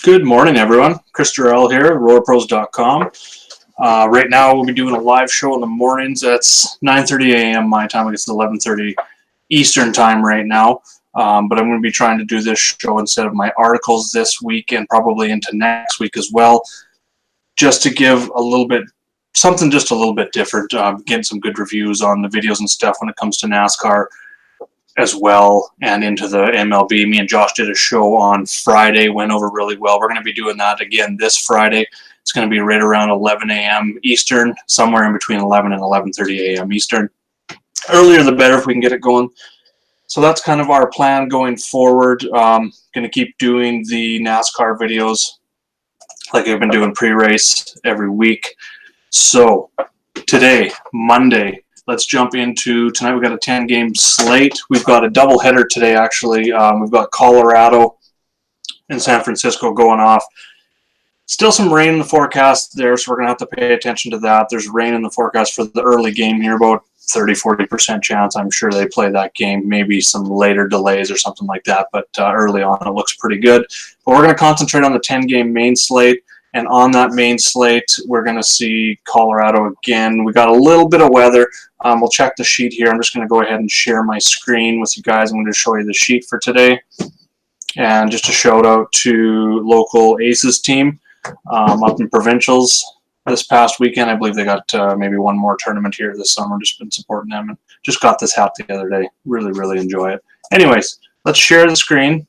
Good morning, everyone. Chris Durrell here, RotoPros.com. Right now, we'll be doing a live show in the mornings. That's 9:30 a.m. my time. I guess it's 11:30 Eastern time right now. But I'm going to be trying to do this show instead of my articles this week and probably into next week as well, just to give a little bit something just a little bit different. Getting some good reviews on the videos and stuff when it comes to NASCAR as well, and into the MLB. Me and Josh did a show on Friday, went over really well. We're going to be doing that again this Friday. It's going to be right around 11 a.m. Eastern, somewhere in between 11 and 11:30 a.m. Eastern. Earlier the better if we can get it going. So that's kind of our plan going forward. Going to keep doing the NASCAR videos like I've been doing pre-race every week. So today, Monday, let's jump into tonight. We've got a 10-game slate. We've got a doubleheader today, actually. We've got Colorado and San Francisco going off. Still some rain in the forecast there, so we're going to have to pay attention to that. There's rain in the forecast for the early game here, about 30-40% chance. I'm sure they play that game. Maybe some later delays or something like that, but early on it looks pretty good. But we're going to concentrate on the 10-game main slate. And on that main slate, we're going to see Colorado again. We got a little bit of weather. We'll check the sheet here. I'm just going to go ahead and share my screen with you guys. I'm going to show you the sheet for today. And just a shout out to local Aces team up in Provincials this past weekend. I believe they got maybe one more tournament here this summer. Just been supporting them and just got this hat the other day. Really, really enjoy it. Anyways, let's share the screen.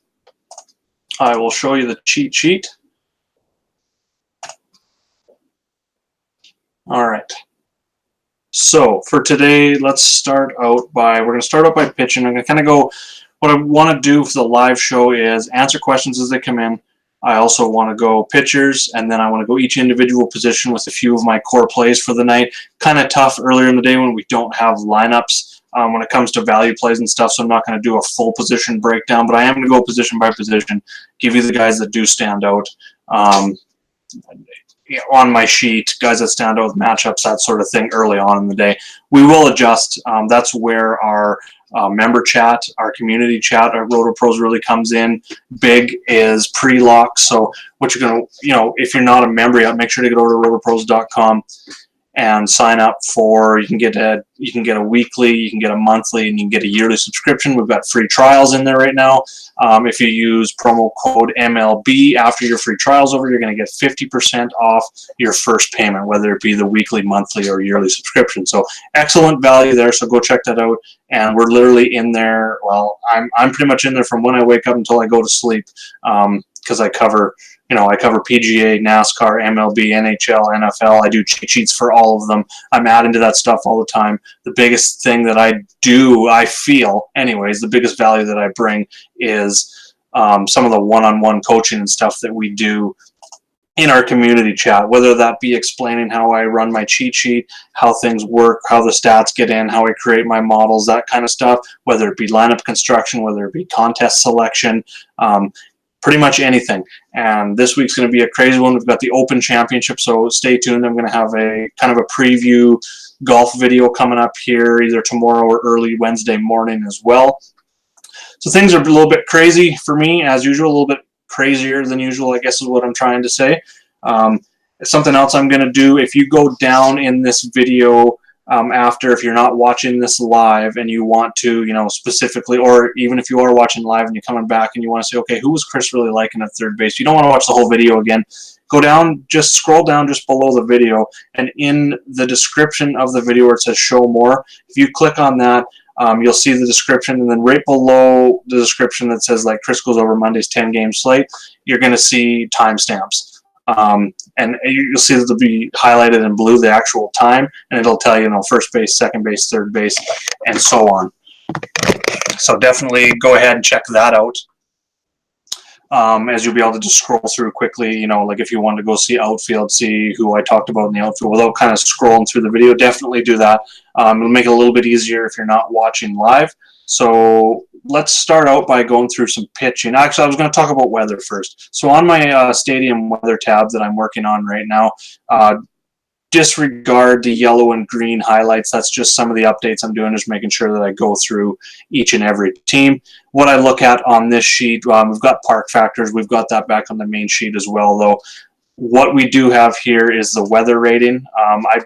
I will show you the cheat sheet. All right. So for today, let's start out by, we're going to start out by pitching. I'm going to kind of go, what I want to do for the live show is answer questions as they come in. I also want to go pitchers, and then I want to go each individual position with a few of my core plays for the night. Kind of tough earlier in the day when we don't have lineups when it comes to value plays and stuff, so I'm not going to do a full position breakdown, but I am going to go position by position, give you the guys that do stand out. On my sheet, guys that stand out with matchups, that sort of thing early on in the day. We will adjust. That's where our member chat, our community chat, our RotoPros really comes in. Big is pre-lock. So what you're going to, if you're not a member yet, make sure to get over to RotoPros.com and sign up for, you can get a weekly, you can get a monthly, and you can get a yearly subscription. We've got free trials in there right now. If you use promo code MLB after your free trial's over, you're going to get 50% off your first payment, whether it be the weekly, monthly, or yearly subscription. So excellent value there, so go check that out. And we're literally in there, well, I'm pretty much in there from when I wake up until I go to sleep, because I cover PGA, NASCAR, MLB, NHL, NFL. I do cheat sheets for all of them. I'm adding to that stuff all the time. The biggest thing that I do, I feel, anyways, the biggest value that I bring is some of the one-on-one coaching and stuff that we do in our community chat, whether that be explaining how I run my cheat sheet, how things work, how the stats get in, how I create my models, that kind of stuff, whether it be lineup construction, whether it be contest selection, pretty much anything. And this week's going to be a crazy one. We've got the Open Championship, so stay tuned. I'm going to have a kind of a preview golf video coming up here either tomorrow or early Wednesday morning as well. So things are a little bit crazy for me, as usual, a little bit crazier than usual, I guess is what I'm trying to say. Something else I'm going to do, if you go down in this video after, if you're not watching this live and you want to, specifically, or even if you are watching live and you're coming back and you want to say, okay, who was Chris really liking at third base? You don't want to watch the whole video again. Go down, just scroll down just below the video, and in the description of the video where it says show more, if you click on that, you'll see the description, and then right below the description that says like Chris goes over Monday's 10-game slate, you're going to see timestamps. And you'll see that they'll be highlighted in blue, the actual time, and it'll tell you, first base, second base, third base, and so on. So definitely go ahead and check that out. As you'll be able to just scroll through quickly, like if you wanted to go see Outfield, see who I talked about in the outfield without kind of scrolling through the video, definitely do that. It'll make it a little bit easier if you're not watching live. So let's start out by going through some pitching. Actually, I was going to talk about weather first. So on my stadium weather tab that I'm working on right now, disregard the yellow and green highlights. That's just some of the updates I'm doing, just making sure that I go through each and every team. What I look at on this sheet, we've got park factors. We've got that back on the main sheet as well, though. What we do have here is the weather rating. I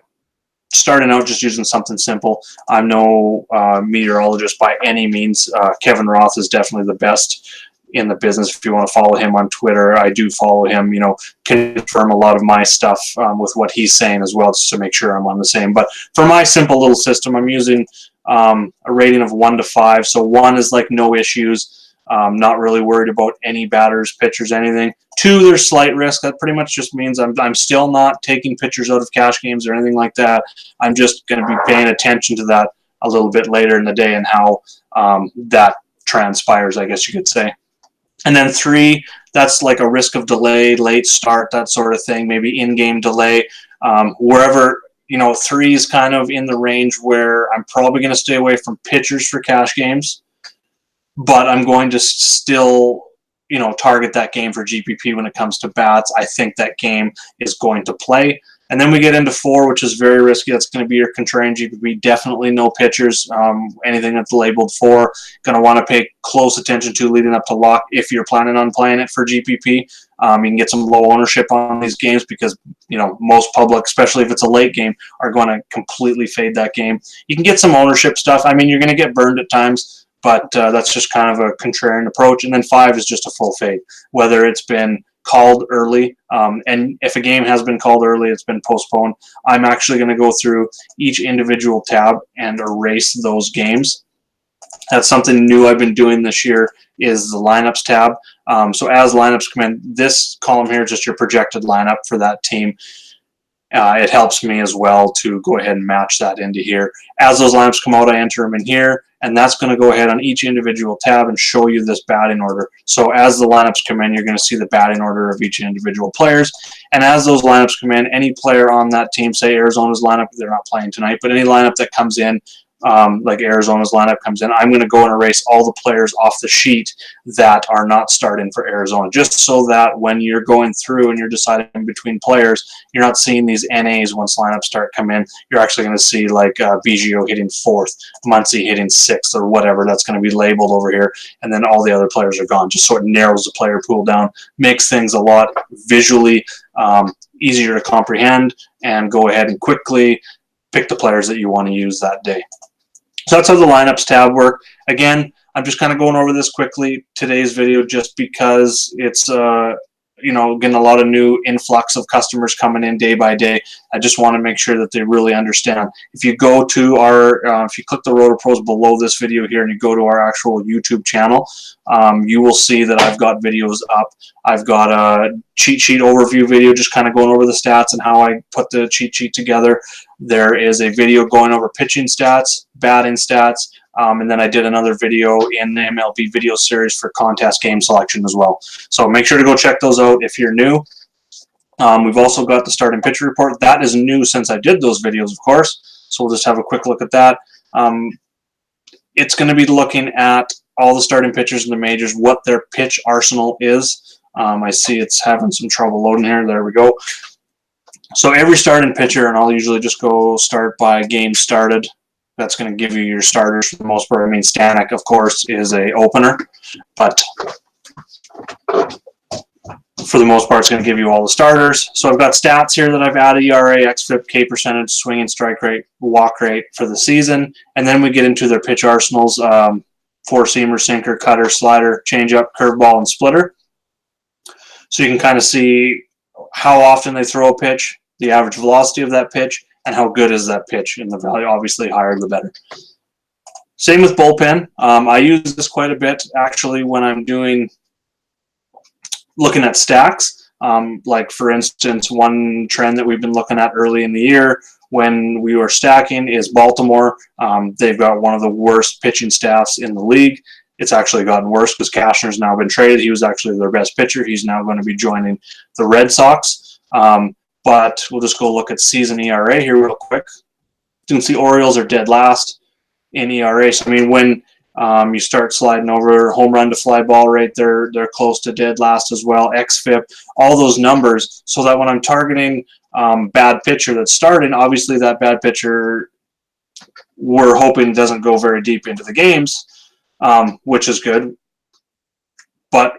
started out just using something simple. I'm no meteorologist by any means. Kevin Roth is definitely the best in the business. If you want to follow him on Twitter, I do follow him. You know, confirm a lot of my stuff with what he's saying as well, just to make sure I'm on the same. But for my simple little system, I'm using a rating of 1 to 5. So 1 is like no issues. Not really worried about any batters, pitchers, anything. 2, there's slight risk. That pretty much just means I'm still not taking pitchers out of cash games or anything like that. I'm just going to be paying attention to that a little bit later in the day and how that transpires, I guess you could say. And then 3, that's like a risk of delay, late start, that sort of thing, maybe in-game delay. Wherever, 3 is kind of in the range where I'm probably going to stay away from pitchers for cash games, but I'm going to still, target that game for GPP when it comes to bats. I think that game is going to play. And then we get into 4, which is very risky. That's going to be your contrarian GPP. Definitely no pitchers. Anything that's labeled 4, going to want to pay close attention to leading up to lock if you're planning on playing it for GPP. You can get some low ownership on these games because, most public, especially if it's a late game, are going to completely fade that game. You can get some ownership stuff. I mean, you're going to get burned at times, but that's just kind of a contrarian approach. And then 5 is just a full fade, whether it's been called early, and if a game has been called early, it's been postponed. I'm actually going to go through each individual tab and erase those games. That's something new I've been doing this year, is the lineups tab. So as lineups come in, this column here is just your projected lineup for that team. It helps me as well to go ahead and match that into here. As those lineups come out, I enter them in here, and that's going to go ahead on each individual tab and show you this batting order. So as the lineups come in, you're going to see the batting order of each individual players. And as those lineups come in, any player on that team, say Arizona's lineup, they're not playing tonight, but any lineup that comes in, like Arizona's lineup comes in, I'm going to go and erase all the players off the sheet that are not starting for Arizona, just so that when you're going through and you're deciding between players, you're not seeing these NAs once lineups start come in. You're actually going to see like Biggio hitting 4th, Muncy hitting 6th, or whatever. That's going to be labeled over here, and then all the other players are gone, just so it narrows the player pool down, makes things a lot visually easier to comprehend, and go ahead and quickly pick the players that you want to use that day. So that's how the lineups tab work. Again, I'm just kind of going over this quickly, today's video, just because it's getting a lot of new influx of customers coming in day by day. I just want to make sure that they really understand. If you go to our, if you click the RotoPros below this video here and you go to our actual YouTube channel, you will see that I've got videos up. I've got a cheat sheet overview video just kind of going over the stats and how I put the cheat sheet together. There is a video going over pitching stats, batting stats, and then I did another video in the MLB video series for contest game selection as well. So make sure to go check those out if you're new. We've also got the starting pitcher report. That is new since I did those videos, of course. So we'll just have a quick look at that. It's going to be looking at all the starting pitchers in the majors, what their pitch arsenal is. I see it's having some trouble loading here. There we go. So every starting pitcher, and I'll usually just go start by game started. That's going to give you your starters for the most part. I mean, Stanek, of course, is a opener, but for the most part, it's going to give you all the starters. So I've got stats here that I've added: ERA, xFIP, K percentage, swing and strike rate, walk rate for the season, and then we get into their pitch arsenals: four-seamer, sinker, cutter, slider, changeup, curveball, and splitter. So you can kind of see how often they throw a pitch, the average velocity of that pitch, and how good is that pitch, and the value, obviously, higher the better. Same with bullpen. I use this quite a bit, actually, when I'm looking at stacks. Like, for instance, one trend that we've been looking at early in the year when we were stacking is Baltimore. They've got one of the worst pitching staffs in the league. It's actually gotten worse because Cashner's now been traded. He was actually their best pitcher. He's now going to be joining the Red Sox. But we'll just go look at season ERA here real quick. You can see Orioles are dead last in ERA. So, I mean, when you start sliding over home run to fly ball rate, they're close to dead last as well. xFIP, all those numbers, so that when I'm targeting bad pitcher that's starting. Obviously, that bad pitcher we're hoping doesn't go very deep into the games, which is good. But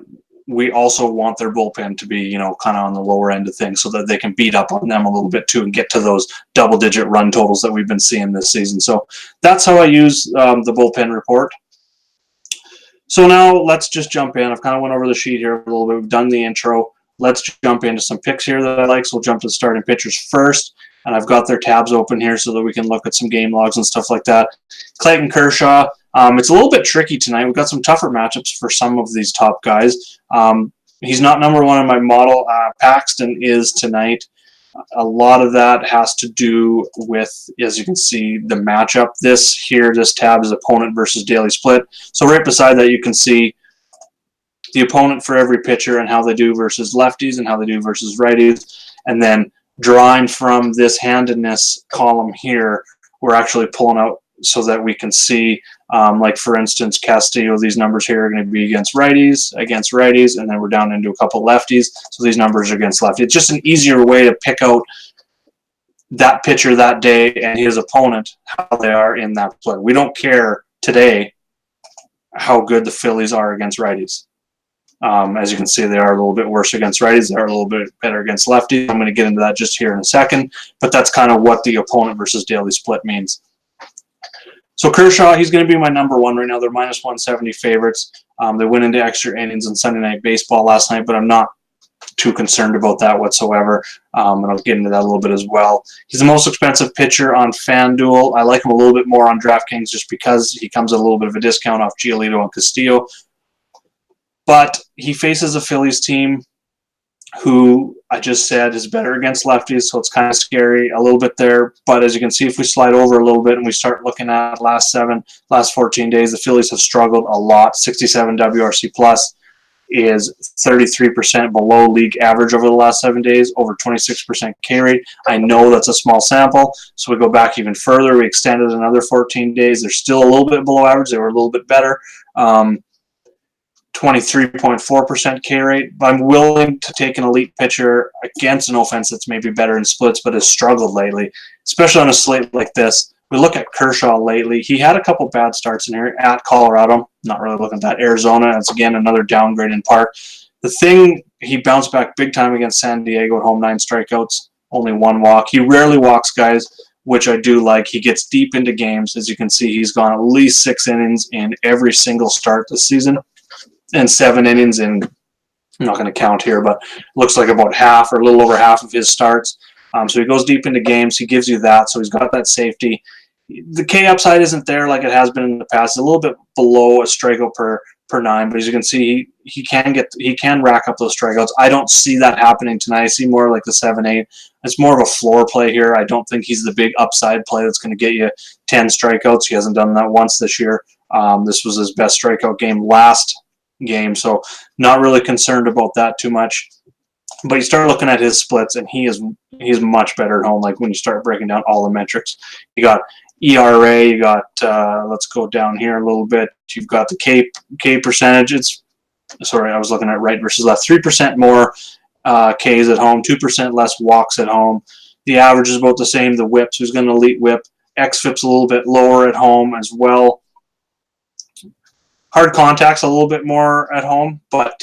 we also want their bullpen to be, kind of on the lower end of things so that they can beat up on them a little bit too and get to those double-digit run totals that we've been seeing this season. So that's how I use the bullpen report. So now let's just jump in. I've kind of went over the sheet here a little bit. We've done the intro. Let's jump into some picks here that I like. So we'll jump to the starting pitchers first. And I've got their tabs open here so that we can look at some game logs and stuff like that. Clayton Kershaw. It's a little bit tricky tonight. We've got some tougher matchups for some of these top guys. He's not number one in my model. Paxton is tonight. A lot of that has to do with, as you can see, the matchup. This tab is opponent versus daily split. So right beside that, you can see the opponent for every pitcher and how they do versus lefties and how they do versus righties. And then drawing from this handedness column here, we're actually pulling out so that we can see, like for instance, Castillo, these numbers here are going to be against righties, and then we're down into a couple lefties. So these numbers are against lefties. It's just an easier way to pick out that pitcher that day and his opponent, how they are in that play. We don't care today how good the Phillies are against righties. As you can see, they are a little bit worse against righties. They're a little bit better against lefties. I'm going to get into that just here in a second, but that's kind of what the opponent versus daily split means. So Kershaw, he's going to be my number one right now. They're minus 170 favorites. They went into extra innings in Sunday Night Baseball last night, but I'm not too concerned about that whatsoever. And I'll get into that a little bit as well. He's the most expensive pitcher on FanDuel. I like him a little bit more on DraftKings just because he comes at a little bit of a discount off Giolito and Castillo. But he faces a Phillies team who I just said is better against lefties, so it's kind of scary a little bit there. But as you can see, if we slide over a little bit and we start looking at last 14 days, the Phillies have struggled a lot. 67 WRC plus is 33% below league average over the last 7 days, over 26% K rate. I know that's a small sample, so we go back even further. We extended another 14 days. They're still a little bit below average. They were a little bit better. 23.4% K rate, but I'm willing to take an elite pitcher against an offense that's maybe better in splits but has struggled lately, especially on a slate like this. We look at Kershaw lately. He had a couple bad starts in here at Colorado. Not really looking at that. Arizona, that's again another downgrade in park. The thing, he bounced back big time against San Diego at home, 9 strikeouts, only 1 walk. He rarely walks guys, which I do like. He gets deep into games. As you can see, he's gone at least 6 innings in every single start this season. And 7 innings in, I'm not going to count here, but looks like about half or a little over half of his starts. So he goes deep into games. He gives you that, so he's got that safety. The K upside isn't there like it has been in the past. It's a little bit below a strikeout per 9, but as you can see, he can rack up those strikeouts. I don't see that happening tonight. I see more like the 7-8. It's more of a floor play here. I don't think he's the big upside play that's going to get you 10 strikeouts. He hasn't done that once this year. This was his best strikeout game last game, so not really concerned about that too much. But you start looking at his splits, and he's much better at home. Like when you start breaking down all the metrics, you got ERA, you got let's go down here a little bit. You've got the K percentage. I was looking at right versus left. 3% more Ks at home, 2% less walks at home. The average is about the same. The whips, who's going to elite whip. xFIP's a little bit lower at home as well. Hard contact's a little bit more at home, but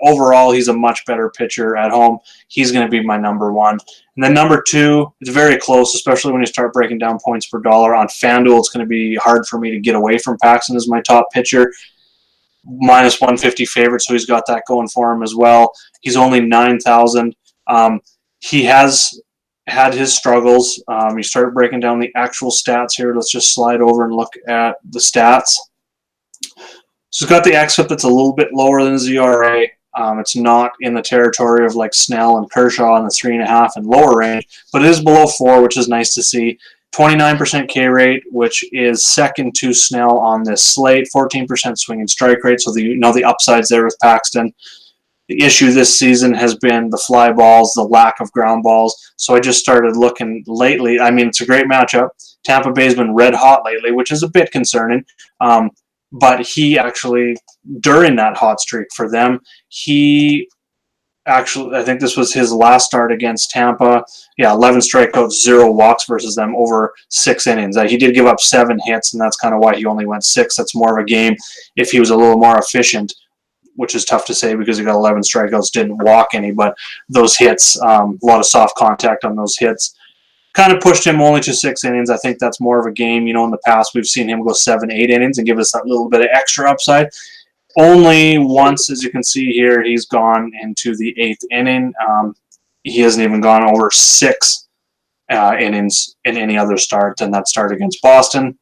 overall, he's a much better pitcher at home. He's going to be my number one. And then number 2, it's very close, especially when you start breaking down points per dollar. On FanDuel, it's going to be hard for me to get away from Paxton as my top pitcher. Minus 150 favorite, so he's got that going for him as well. He's only 9,000. He has had his struggles. You start breaking down the actual stats here. Let's just slide over and look at the stats. So he's got the xFIP that's a little bit lower than his ERA. It's not in the territory of like Snell and Kershaw in the 3.5 and lower range, but it is below 4, which is nice to see. 29% K rate, which is second to Snell on this slate. 14% swinging strike rate, so the upside's there with Paxton. The issue this season has been the fly balls, the lack of ground balls. So I just started looking lately. I mean, it's a great matchup. Tampa Bay's been red hot lately, which is a bit concerning. But he actually, during that hot streak for them, he Actually, I think this was his last start against Tampa. Yeah, 11 strikeouts, 0 walks versus them over 6 innings. He did give up 7 hits, and that's kind of why he only went 6. That's more of a game if he was a little more efficient, which is tough to say because he got 11 strikeouts, didn't walk any, but those hits, a lot of soft contact on those hits, kind of pushed him only to 6 innings. I think that's more of a game. You know, in the past, we've seen him go 7, 8 innings and give us that little bit of extra upside. Only once, as you can see here, he's gone into the 8th inning. He hasn't even gone over 6 innings in any other start than that start against Boston.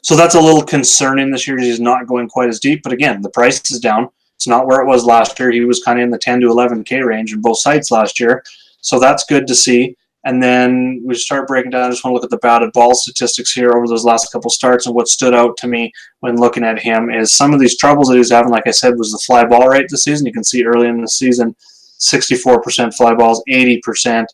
So that's a little concerning this year. He's not going quite as deep. But again, the price is down. It's not where it was last year. He was kind of in the 10 to 11K range in both sites last year. So that's good to see. And then we start breaking down. I just want to look at the batted ball statistics here over those last couple starts. And what stood out to me when looking at him is some of these troubles that he was having, like I said, was the fly ball rate this season. You can see early in the season, 64% fly balls, 80%.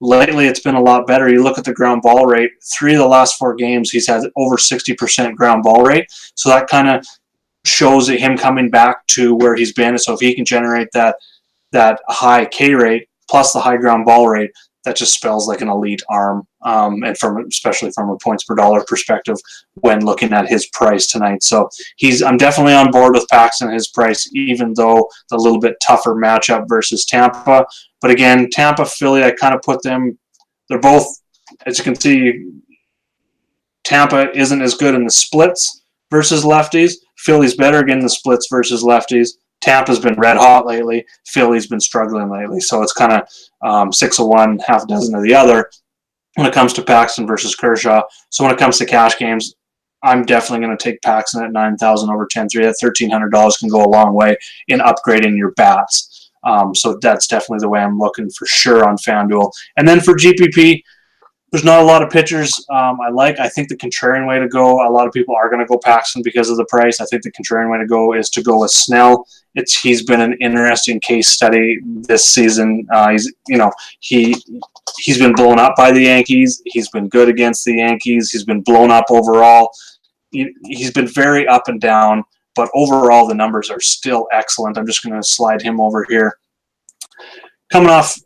Lately, it's been a lot better. You look at the ground ball rate, 3 of the last 4 games, he's had over 60% ground ball rate. So that kind of shows him coming back to where he's been. So if he can generate that high K rate plus the high ground ball rate, that just spells like an elite arm, and especially from a points per dollar perspective when looking at his price tonight. So I'm definitely on board with Paxton, his price, even though the little bit tougher matchup versus Tampa. But again, Tampa, Philly, I kind of put them, they're both, as you can see, Tampa isn't as good in the splits versus lefties. Philly's better again in the splits versus lefties. Tampa's been red hot lately. Philly's been struggling lately. So it's kind of 6 of one, half a dozen of the other when it comes to Paxton versus Kershaw. So when it comes to cash games, I'm definitely going to take Paxton at $9,000 over 10-3. That $1,300 can go a long way in upgrading your bats. So that's definitely the way I'm looking for sure on FanDuel. And then for GPP, there's not a lot of pitchers I like. I think the contrarian way to go, a lot of people are going to go Paxton because of the price. I think the contrarian way to go is to go with Snell. He's been an interesting case study this season. He's been blown up by the Yankees. He's been good against the Yankees. He's been blown up overall. He's been very up and down, but overall the numbers are still excellent. I'm just going to slide him over here. Coming off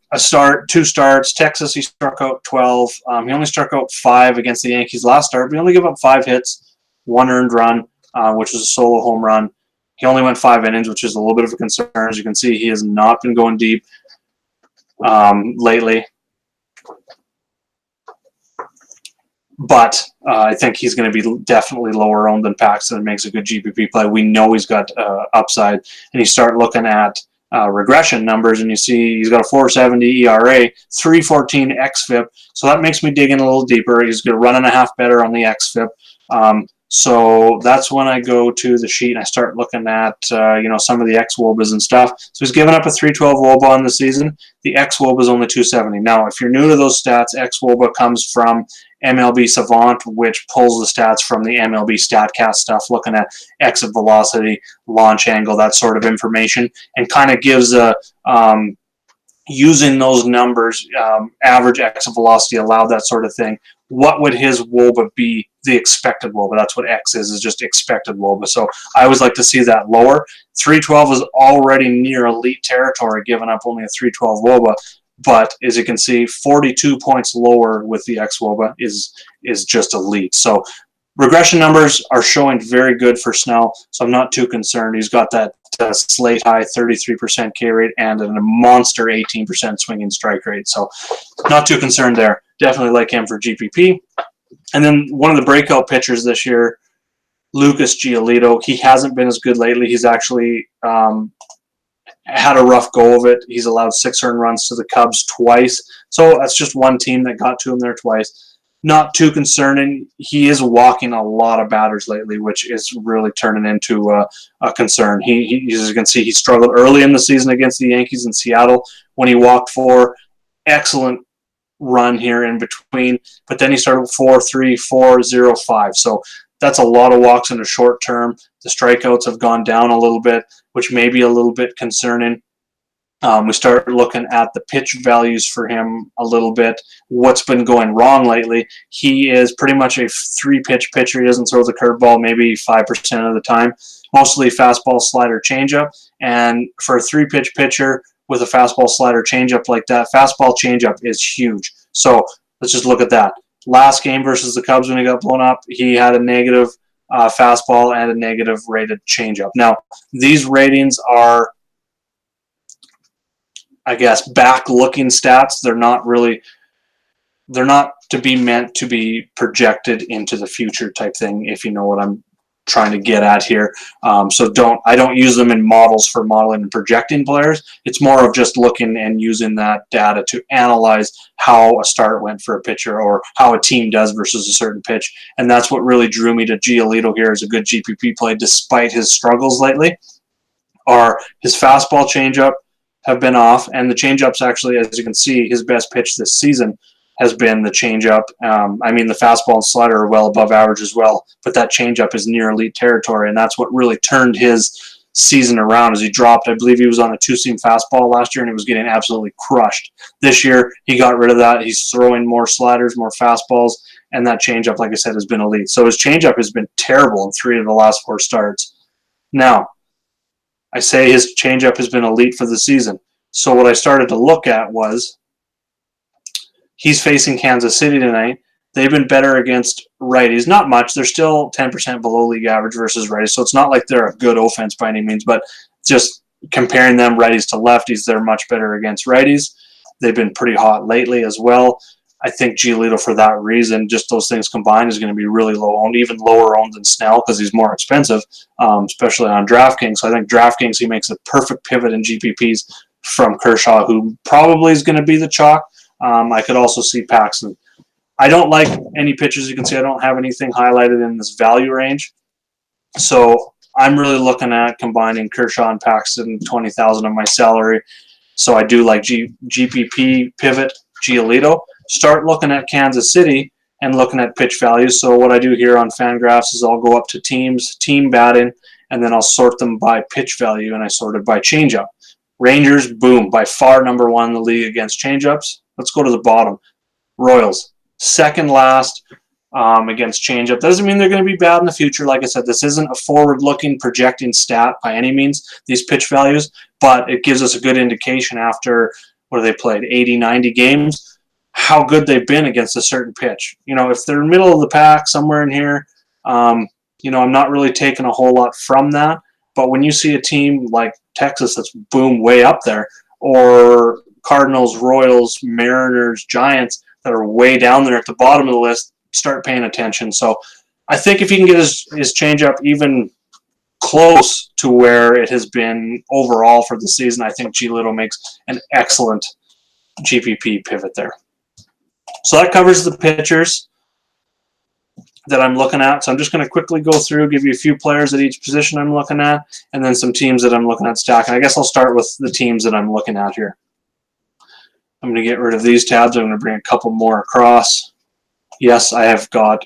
two starts, Texas, he struck out 12. He only struck out 5 against the Yankees last start, but he only gave up 5 hits, 1 earned run, which was a solo home run. He only went 5 innings, which is a little bit of a concern. As you can see, he has not been going deep lately. But I think he's going to be definitely lower owned than Paxton and makes a good GPP play. We know he's got upside. And you start looking at regression numbers, and you see he's got a 4.70 ERA, 3.14 xFIP. So that makes me dig in a little deeper. He's going to run and a half better on the xFIP. So that's when I go to the sheet and I start looking at some of the xWOBAs and stuff. So he's given up a 3.12 WOBA on the season. The xWOBA is only 2.70. Now, if you're new to those stats, xWOBA comes from MLB Savant, which pulls the stats from the MLB StatCast stuff, looking at exit velocity, launch angle, that sort of information, and kind of gives using those numbers, average exit velocity, allowed, that sort of thing. What would his WOBA be, the expected WOBA? That's what X is just expected WOBA. So I always like to see that lower. 3.12 is already near elite territory, giving up only a 3.12 WOBA. But as you can see, 42 points lower with the xWOBA is just elite. So regression numbers are showing very good for Snell, so I'm not too concerned. He's got that Slate high 33% K rate and a monster 18% swinging strike rate. So not too concerned there. Definitely like him for GPP. And then one of the breakout pitchers this year, Lucas Giolito. He hasn't been as good lately. He's actually had a rough go of it. He's allowed 6 earned runs to the Cubs twice. So that's just one team that got to him there twice. Not too concerning. He is walking a lot of batters lately, which is really turning into a concern. He, as you can see, he struggled early in the season against the Yankees in Seattle when he walked 4. Excellent run here in between. But then he started 4-3, 4-0, 5. So that's a lot of walks in the short term. The strikeouts have gone down a little bit, which may be a little bit concerning. We start looking at the pitch values for him a little bit. What's been going wrong lately? He is pretty much a 3-pitch pitcher. He doesn't throw the curveball maybe 5% of the time. mostly fastball, slider, changeup. And for a 3-pitch pitcher with a fastball, slider, changeup like that, fastball, changeup is huge. So let's just look at that. Last game versus the Cubs when he got blown up, he had a negative fastball and a negative rated changeup. Now, these ratings are, I guess, back-looking stats. They're not to be meant to be projected into the future type thing, if you know what I'm trying to get at here. So I don't use them in models for modeling and projecting players. It's more of just looking and using that data to analyze how a start went for a pitcher or how a team does versus a certain pitch. And that's what really drew me to Giolito here as a good GPP play despite his struggles lately. Are his fastball, changeup have been off, and the changeup's actually, as you can see, his best pitch this season has been the changeup. The fastball and slider are well above average as well, but that changeup is near elite territory, and that's what really turned his season around as he dropped. I believe he was on a 2-seam fastball last year, and he was getting absolutely crushed. This year, he got rid of that. He's throwing more sliders, more fastballs, and that changeup, like I said, has been elite. So his changeup has been terrible in 3 of the last 4 starts. Now, I say his changeup has been elite for the season. So what I started to look at was he's facing Kansas City tonight. They've been better against righties. Not much. They're still 10% below league average versus righties. So it's not like they're a good offense by any means, but just comparing them righties to lefties, they're much better against righties. They've been pretty hot lately as well. I think Giolito, for that reason, just those things combined, is going to be really low owned, even lower owned than Snell because he's more expensive, especially on DraftKings. So I think DraftKings, he makes a perfect pivot in GPPs from Kershaw, who probably is going to be the chalk. I could also see Paxton. I don't like any pitchers. You can see I don't have anything highlighted in this value range. So I'm really looking at combining Kershaw and Paxton, 20,000 of my salary. So I do like GPP pivot Giolito. Start looking at Kansas City and looking at pitch values. So what I do here on Fangraphs is I'll go up to team batting, and then I'll sort them by pitch value, and I sort it by changeup. Rangers, boom, by far number 1 in the league against changeups. Let's go to the bottom. Royals, second last against changeup. Doesn't mean they're going to be bad in the future. Like I said, this isn't a forward-looking projecting stat by any means, these pitch values, but it gives us a good indication after, what have they played, 80, 90 games, how good they've been against a certain pitch. If they're middle of the pack, somewhere in here, I'm not really taking a whole lot from that. But when you see a team like Texas that's boom way up there, or Cardinals, Royals, Mariners, Giants that are way down there at the bottom of the list, start paying attention. So I think if he can get his changeup even close to where it has been overall for the season, I think Giolito makes an excellent GPP pivot there. So that covers the pitchers that I'm looking at. So I'm just going to quickly go through, give you a few players at each position I'm looking at, and then some teams that I'm looking at stacking. I guess I'll start with the teams that I'm looking at here. I'm going to get rid of these tabs. I'm going to bring a couple more across. Yes, I've got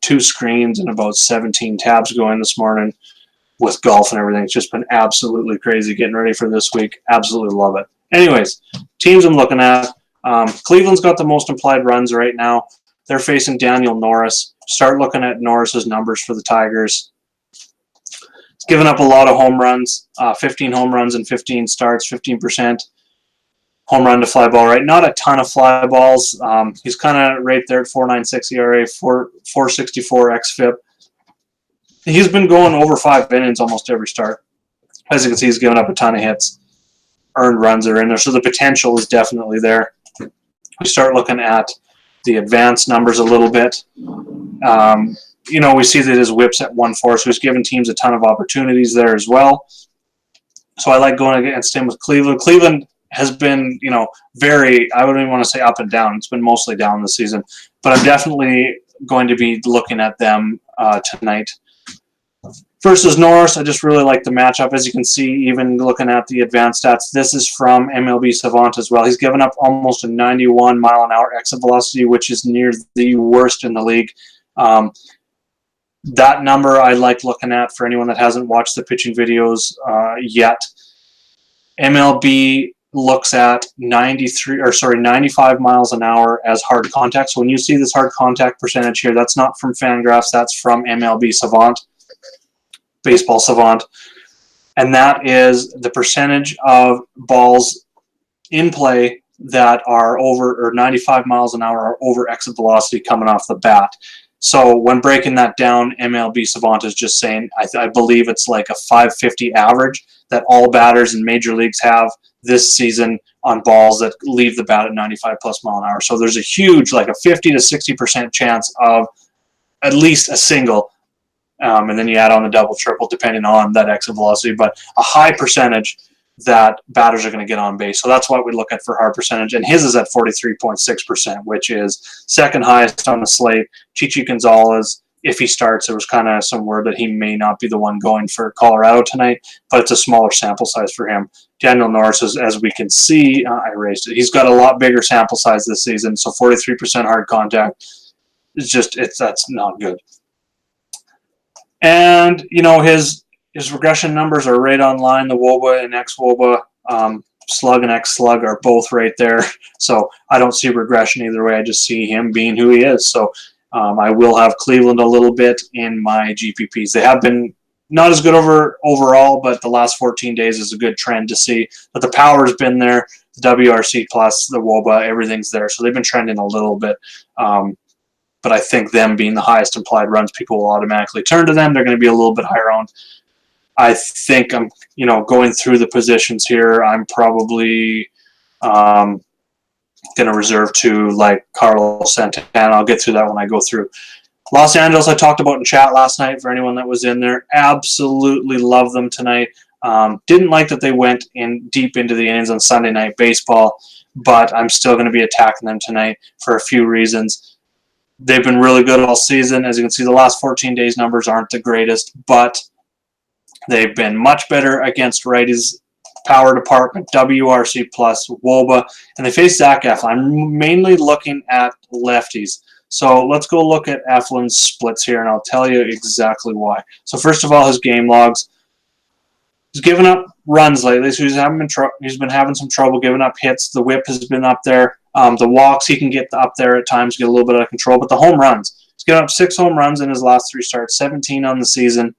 2 screens and about 17 tabs going this morning with golf and everything. It's just been absolutely crazy getting ready for this week. Absolutely love it. Anyways, teams I'm looking at. Cleveland's got the most implied runs right now. They're facing Daniel Norris. Start looking at Norris's numbers for the Tigers. He's given up a lot of home runs, 15 home runs in 15 starts, 15% home run to fly ball rate. Not a ton of fly balls. He's kind of right there at 4.96 ERA, 4.64 xFIP. He's been going over 5 innings almost every start. As you can see, he's given up a ton of hits. Earned runs are in there, so the potential is definitely there. We start looking at the advanced numbers a little bit. We see that his whip's at 1.4, so he's giving teams a ton of opportunities there as well. So I like going against him with Cleveland. Cleveland has been, very, I wouldn't even want to say up and down. It's been mostly down this season. But I'm definitely going to be looking at them tonight. Versus Norris, I just really like the matchup. As you can see, even looking at the advanced stats, this is from MLB Savant as well. He's given up almost a 91 mile an hour exit velocity, which is near the worst in the league. That number I like looking at for anyone that hasn't watched the pitching videos yet. MLB looks at 95 miles an hour as hard contact. So when you see this hard contact percentage here, that's not from Fangraphs, that's from MLB Savant. baseball savant, and that is the percentage of balls in play that are over, or 95 miles an hour or over exit velocity coming off the bat. So when breaking that down, MLB Savant is just saying, I believe it's like a 550 average that all batters in major leagues have this season on balls that leave the bat at 95 plus mile an hour. So there's a huge, like a 50 to 60% chance of at least a single, and then you add on the double, triple, depending on that exit velocity, but a high percentage that batters are going to get on base. So that's what we look at for hard percentage. And his is at 43.6%, which is second highest on the slate. Chichi Gonzalez, if he starts, there was kind of some word that he may not be the one going for Colorado tonight, but it's a smaller sample size for him. Daniel Norris, as we can see, I erased it. He's got a lot bigger sample size this season, so 43% hard contact is just, that's not good. And, you know, his regression numbers are right on line. The WOBA and ex-WOBA, slug and ex-slug are both right there. So I don't see regression either way. I just see him being who he is. So I will have Cleveland a little bit in my GPPs. They have been not as good overall, but the last 14 days is a good trend to see. But the power's been there. The WRC plus, the WOBA, everything's there. So they've been trending a little bit. But I think them being the highest implied runs, people will automatically turn to them. They're going to be a little bit higher owned. I think I'm, going through the positions here, I'm probably going to reserve to like Carlos Santana. I'll get through that when I go through. Los Angeles, I talked about in chat last night for anyone that was in there. Absolutely love them tonight. Didn't like that they went in deep into the innings on Sunday Night Baseball, but I'm still going to be attacking them tonight for a few reasons. They've been really good all season. As you can see, the last 14 days numbers aren't the greatest, but they've been much better against righties, power department, WRC plus, WOBA, and they face Zach Eflin. I'm mainly looking at lefties. So let's go look at Eflin's splits here, and I'll tell you exactly why. So first of all, his game logs. He's given up runs lately, so he's been having some trouble giving up hits. The whip has been up there. The walks, he can get up there at times, get a little bit out of control. But the home runs, he's given up 6 home runs in his last 3 starts, 17 on the season.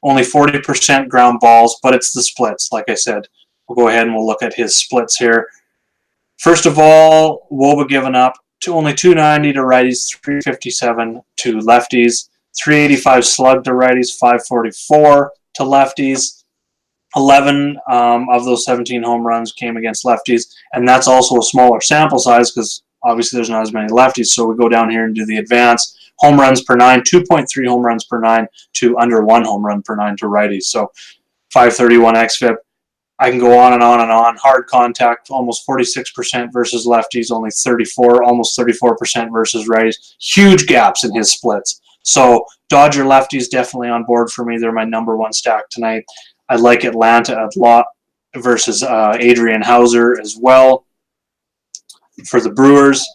Only 40% ground balls, but it's the splits, like I said. We'll go ahead and we'll look at his splits here. First of all, WOBA given up to only 290 to righties, 357 to lefties, 385 slug to righties, 544 to lefties. 11 of those 17 home runs came against lefties, and that's also a smaller sample size because obviously there's not as many lefties. So we go down here and do the advance. Home runs per 9, 2.3 home runs per 9 to under 1 home run per 9 to righties. So 531 xFIP. I can go on and on and on. Hard contact, almost 46% versus lefties, only 34, almost 34% versus righties. Huge gaps in his splits. So Dodger lefties definitely on board for me. They're my number 1 stack tonight. I like Atlanta a lot versus Adrian Hauser as well. For the Brewers,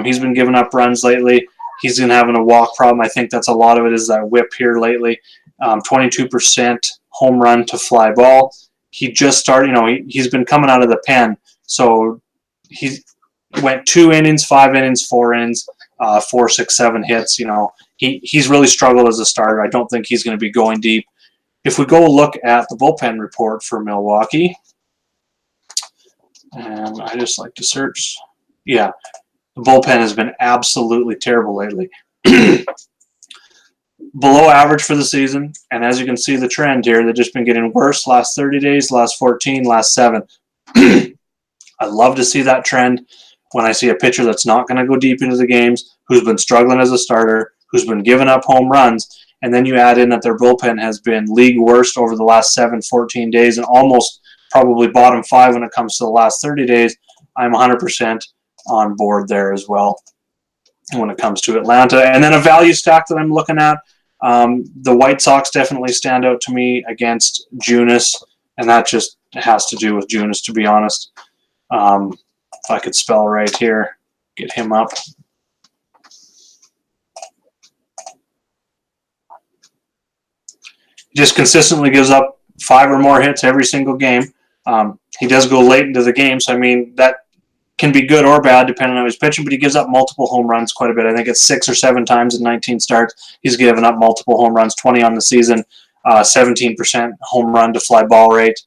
he's been giving up runs lately. He's been having a walk problem. I think that's a lot of it is that whip here lately. 22% home run to fly ball. He just started, he's been coming out of the pen. So he went 2 innings, 5 innings, 4 innings, 4, 6, 7 hits. He's really struggled as a starter. I don't think he's going to be going deep. If we go look at the bullpen report for Milwaukee, and I just like to search, the bullpen has been absolutely terrible lately. Below average for the season, and as you can see the trend here, they've just been getting worse last 30 days, last 14, last 7. I love to see that trend when I see a pitcher that's not going to go deep into the games, who's been struggling as a starter, who's been giving up home runs, and then you add in that their bullpen has been league worst over the last 7, 14 days and almost probably bottom 5 when it comes to the last 30 days. I'm 100% on board there as well when it comes to Atlanta. And then a value stack that I'm looking at, the White Sox definitely stand out to me against Junis, and that just has to do with Junis, to be honest. If I could spell right here, get him up. Just consistently gives up 5 or more hits every single game. He does go late into the game, so I mean that can be good or bad depending on who's pitching, but he gives up multiple home runs quite a bit. I think it's 6 or 7 times in 19 starts. He's given up multiple home runs, 20 on the season, 17% home run to fly ball rate.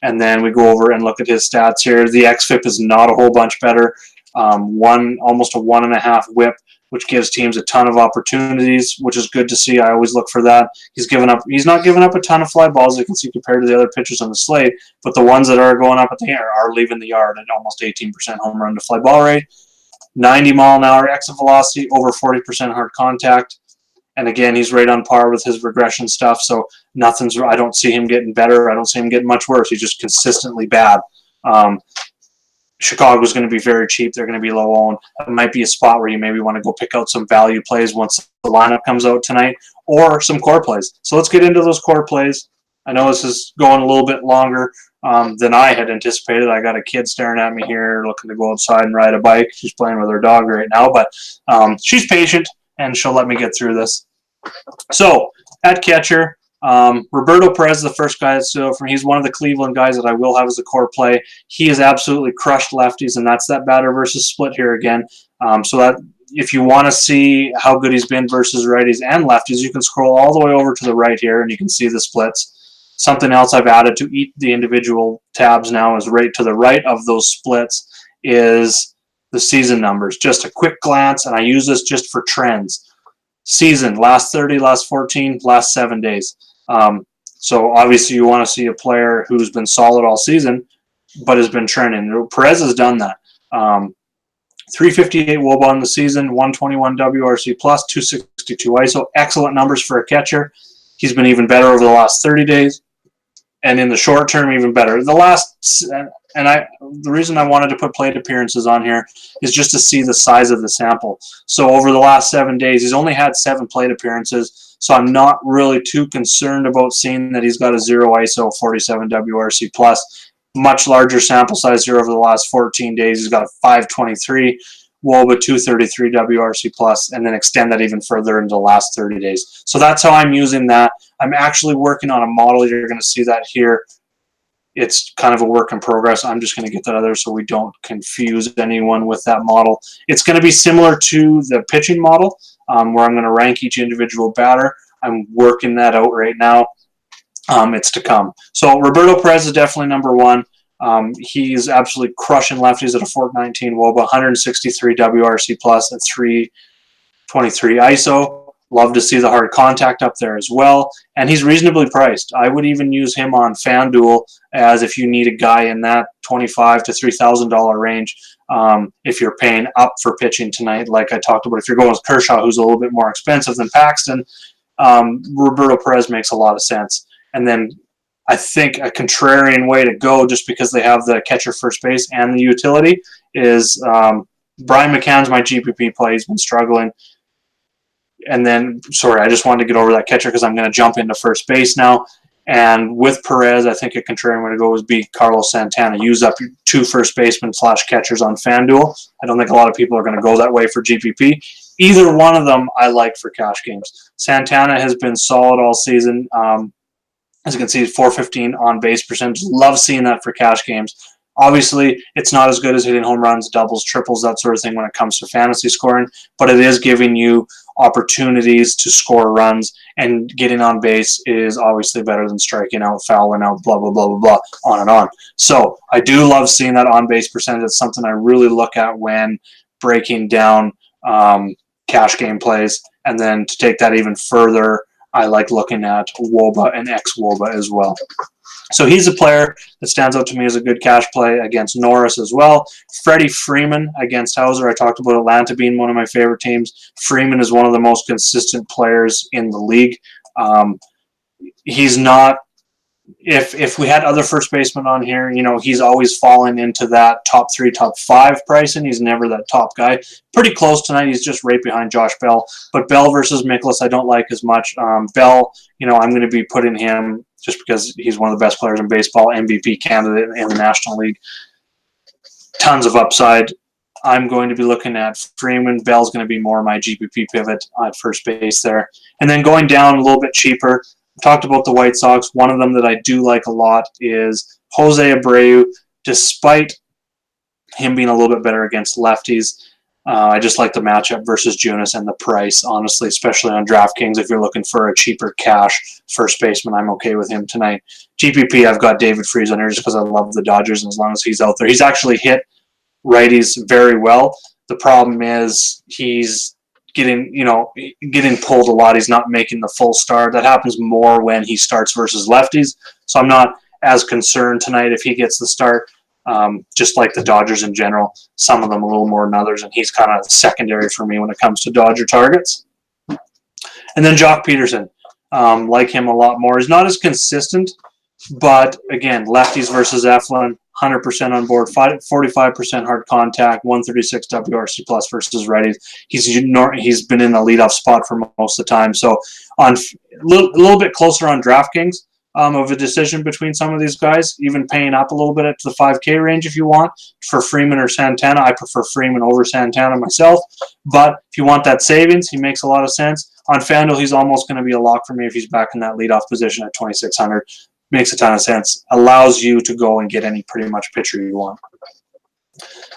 And then we go over and look at his stats here. The xFIP is not a whole bunch better. Almost a 1.5 whip, which gives teams a ton of opportunities, which is good to see. I always look for that. He's not giving up a ton of fly balls, you can see, compared to the other pitchers on the slate, but the ones that are going up at the air are leaving the yard at almost 18% home run to fly ball rate, 90-mile-an-hour exit velocity, over 40% hard contact. And again, he's right on par with his regression stuff, so I don't see him getting better. I don't see him getting much worse. He's just consistently bad. Chicago's going to be very cheap. They're going to be low owned. It might be a spot where you maybe want to go pick out some value plays once the lineup comes out tonight, or some core plays. So let's get into those core plays. I know this is going a little bit longer than I had anticipated. I got a kid staring at me here looking to go outside and ride a bike. She's playing with her dog right now, but she's patient, and she'll let me get through this. So at catcher, Roberto Perez is the first guy that's still from. He's one of the Cleveland guys that I will have as a core play. He has absolutely crushed lefties, and that's that batter versus split here again. So that if you want to see how good he's been versus righties and lefties, you can scroll all the way over to the right here, and you can see the splits. Something else I've added to the individual tabs now is right to the right of those splits is the season numbers. Just a quick glance, and I use this just for trends. Season, last 30, last 14, last 7 days. So obviously you want to see a player who's been solid all season, but has been trending. Perez has done that. 358 WOBA on the season, 121 WRC plus, 262 ISO. Excellent numbers for a catcher. He's been even better over the last 30 days, and in the short term, even better. The reason I wanted to put plate appearances on here is just to see the size of the sample. So over the last 7 days, he's only had 7 plate appearances. So I'm not really too concerned about seeing that he's got a 0 ISO, 47 WRC plus. Much larger sample size here over the last 14 days. He's got a 523 WOBA, 233 WRC plus, and then extend that even further into the last 30 days. So that's how I'm using that. I'm actually working on a model. You're going to see that here. It's kind of a work in progress. I'm just going to get that other so we don't confuse anyone with that model. It's going to be similar to the pitching model, where I'm going to rank each individual batter. I'm working that out right now. It's to come. So Roberto Perez is definitely number one. He's absolutely crushing lefties at a 419 WOBA, 163 WRC plus at 323 ISO. Love to see the hard contact up there as well. And he's reasonably priced. I would even use him on FanDuel as if you need a guy in that $2,500 to $3,000 range. If you're paying up for pitching tonight, like I talked about, if you're going with Kershaw, who's a little bit more expensive than Paxton, Roberto Perez makes a lot of sense. And then I think a contrarian way to go, just because they have the catcher first base and the utility, is Brian McCann's my GPP play. He's been struggling. And then, sorry, I just wanted to get over that catcher because I'm going to jump into first base now. And with Perez, I think a contrarian way to go would be Carlos Santana. Use up your 2 first basemen / catchers on FanDuel. I don't think a lot of people are going to go that way for GPP. Either one of them I like for cash games. Santana has been solid all season. As you can see, 415 on base percentage. Love seeing that for cash games. Obviously, it's not as good as hitting home runs, doubles, triples, that sort of thing when it comes to fantasy scoring, but it is giving you opportunities to score runs, and getting on base is obviously better than striking out, fouling out, blah, blah, blah, blah, blah, on and on. So I do love seeing that on-base percentage. It's something I really look at when breaking down cash game plays. And then to take that even further, I like looking at WOBA and ex-WOBA as well. So he's a player that stands out to me as a good cash play against Norris as well. Freddie Freeman against Hauser. I talked about Atlanta being one of my favorite teams. Freeman is one of the most consistent players in the league. He's not, if we had other first basemen on here, you know, he's always fallen into that top 3, top 5 pricing. He's never that top guy. Pretty close tonight. He's just right behind Josh Bell. But Bell versus Mikolas, I don't like as much. Bell, you know, I'm going to be putting him just because he's one of the best players in baseball, MVP candidate in the National League. Tons of upside. I'm going to be looking at Freeman. Bell's going to be more my GPP pivot at first base there. And then going down a little bit cheaper, I talked about the White Sox. One of them that I do like a lot is Jose Abreu. Despite him being a little bit better against lefties. I just like the matchup versus Junis and the price, honestly, especially on DraftKings. If you're looking for a cheaper cash first baseman, I'm okay with him tonight. GPP, I've got David Freese on here just because I love the Dodgers, and as long as he's out there. He's actually hit righties very well. The problem is he's getting pulled a lot. He's not making the full start. That happens more when he starts versus lefties. So I'm not as concerned tonight if he gets the start. Just like the Dodgers in general, some of them a little more than others, and he's kind of secondary for me when it comes to Dodger targets. And then Jock Peterson, like him a lot more. He's not as consistent, but again, lefties versus Eflin, 100% on board, 45% hard contact, 136 WRC plus versus righties. He's been in the leadoff spot for most of the time, so on a little bit closer on DraftKings. Of a decision between some of these guys, even paying up a little bit at the 5K range if you want for Freeman or Santana. I prefer Freeman over Santana myself, but if you want that savings, he makes a lot of sense. On FanDuel, he's almost going to be a lock for me if he's back in that leadoff position at 2,600. Makes a ton of sense. Allows you to go and get any pretty much pitcher you want.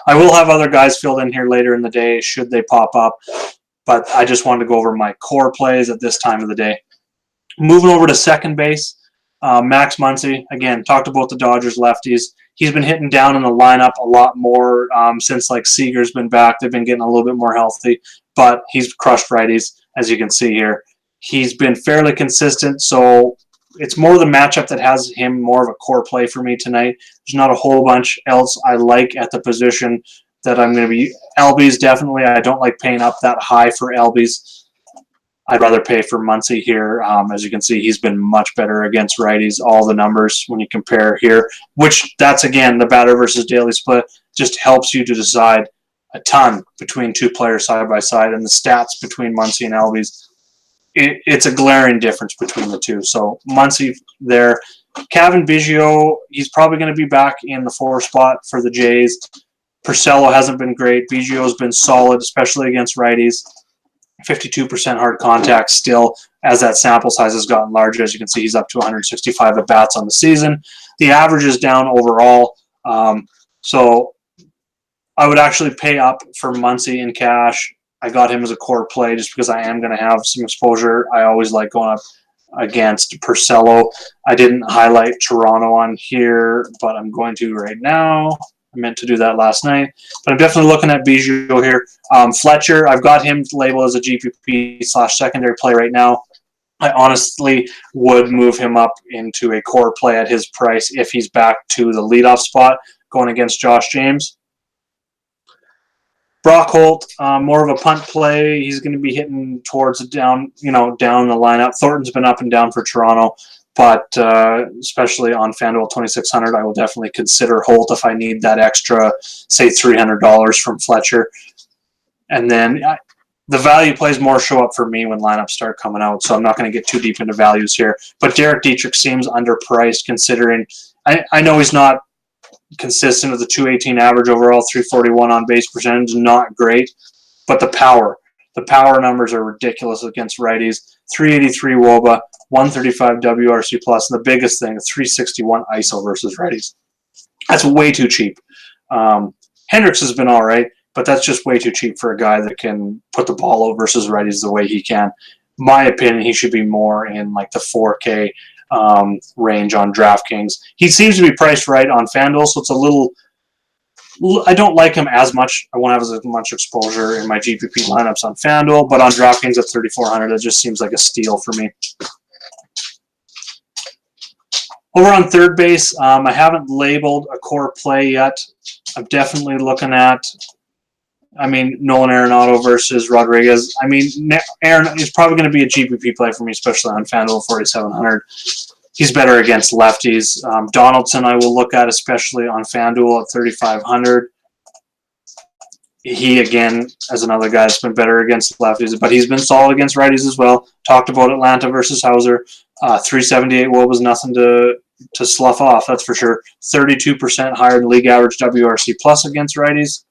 I will have other guys filled in here later in the day should they pop up, but I just wanted to go over my core plays at this time of the day. Moving over to second base. Max Muncy, again, talked about the Dodgers lefties. He's been hitting down in the lineup a lot more since like Seager's been back. They've been getting a little bit more healthy, but he's crushed righties, as you can see here. He's been fairly consistent, so it's more the matchup that has him more of a core play for me tonight. There's not a whole bunch else I like at the position that I'm going to be. LBs, definitely. I don't like paying up that high for LBs. I'd rather pay for Muncy here. As you can see, he's been much better against righties. All the numbers when you compare here, which that's, again, the batter versus daily split just helps you to decide a ton between two players side by side, and the stats between Muncy and Albies, it's a glaring difference between the two. So Muncy there. Kevin Biggio, he's probably going to be back in the 4 spot for the Jays. Porcello hasn't been great. Biggio's been solid, especially against righties. 52% hard contact still, as that sample size has gotten larger. As you can see, he's up to 165 at-bats on the season. The average is down overall. So I would actually pay up for Muncy in cash. I got him as a core play just because I am going to have some exposure. I always like going up against Porcello. I didn't highlight Toronto on here, but I'm going to right now. I meant to do that last night, but I'm definitely looking at Biggio here. Fletcher, I've got him labeled as a GPP/secondary play right now. I honestly would move him up into a core play at his price if he's back to the leadoff spot going against Josh James. Brock Holt, more of a punt play. He's going to be hitting towards down the lineup. Thornton's been up and down for Toronto. But especially on FanDuel 2,600, I will definitely consider Holt if I need that extra, say, $300 from Fletcher. And then the value plays more show up for me when lineups start coming out, so I'm not going to get too deep into values here. But Derek Dietrich seems underpriced considering I know he's not consistent with the 218 average overall, 341 on base percentage, not great, but the power numbers are ridiculous against righties. 383 WOBA, 135 WRC plus, and the biggest thing, 361 ISO versus righties. That's way too cheap. Hendricks has been all right, but that's just way too cheap for a guy that can put the ball out versus righties the way he can. My opinion, he should be more in like the 4K range on DraftKings. He seems to be priced right on FanDuel, so it's a little. I don't like him as much. I won't have as much exposure in my GPP lineups on FanDuel, but on DraftKings at 3,400, it just seems like a steal for me. Over on third base, I haven't labeled a core play yet. I'm definitely looking at, Nolan Arenado versus Rodriguez. Aaron is probably going to be a GPP play for me, especially on FanDuel 4,700. He's better against lefties. Donaldson I will look at, especially on FanDuel at 3,500. He, again, as another guy that's been better against lefties, but he's been solid against righties as well. Talked about Atlanta versus Hauser. 378 WOBA was nothing to slough off, that's for sure. 32% higher than league average WRC plus against righties.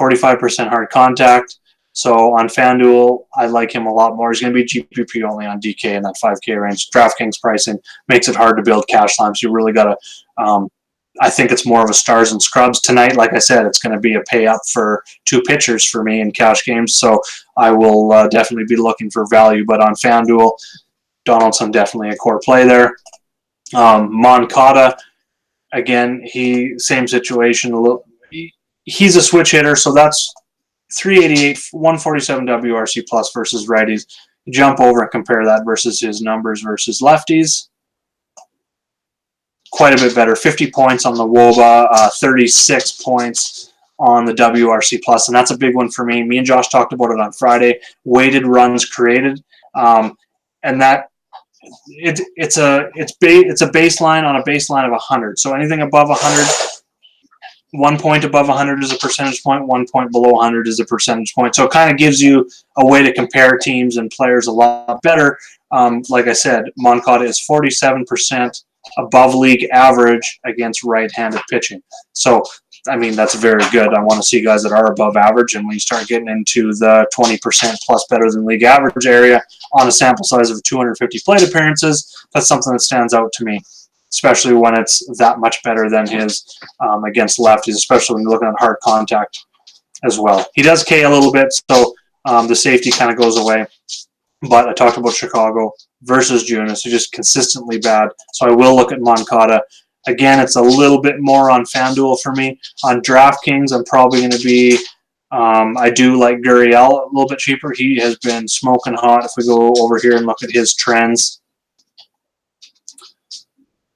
45% hard contact. So on FanDuel, I like him a lot more. He's going to be GPP only on DK in that 5K range. DraftKings pricing makes it hard to build cash lines. You really got to I think it's more of a stars and scrubs tonight. Like I said, it's going to be a pay up for 2 pitchers for me in cash games, so I will definitely be looking for value. But on FanDuel, Donaldson definitely a core play there. Moncada, again, same situation. He's a switch hitter, so that's 388, 147 WRC plus versus righties. Jump over and compare that versus his numbers versus lefties. Quite a bit better. 50 points on the WOBA, 36 points on the WRC plus, and that's a big one for me. Me and Josh talked about it on Friday. Weighted runs created, and that it's a baseline on a baseline of 100. So anything above 100, 1 point above 100 is a percentage point. 1 point below 100 is a percentage point. So it kind of gives you a way to compare teams and players a lot better. Like I said, Moncada is 47% above league average against right-handed pitching. So, I mean, that's very good. I want to see guys that are above average, and when you start getting into the 20% plus better than league average area on a sample size of 250 plate appearances, that's something that stands out to me, especially when it's that much better than his against lefties, especially when you're looking at hard contact as well. He does K a little bit, so the safety kind of goes away. But I talked about Chicago versus Junis, who's just consistently bad. So I will look at Moncada. Again, it's a little bit more on FanDuel for me. On DraftKings, I'm probably going to be I do like Gurriel a little bit cheaper. He has been smoking hot. If we go over here and look at his trends.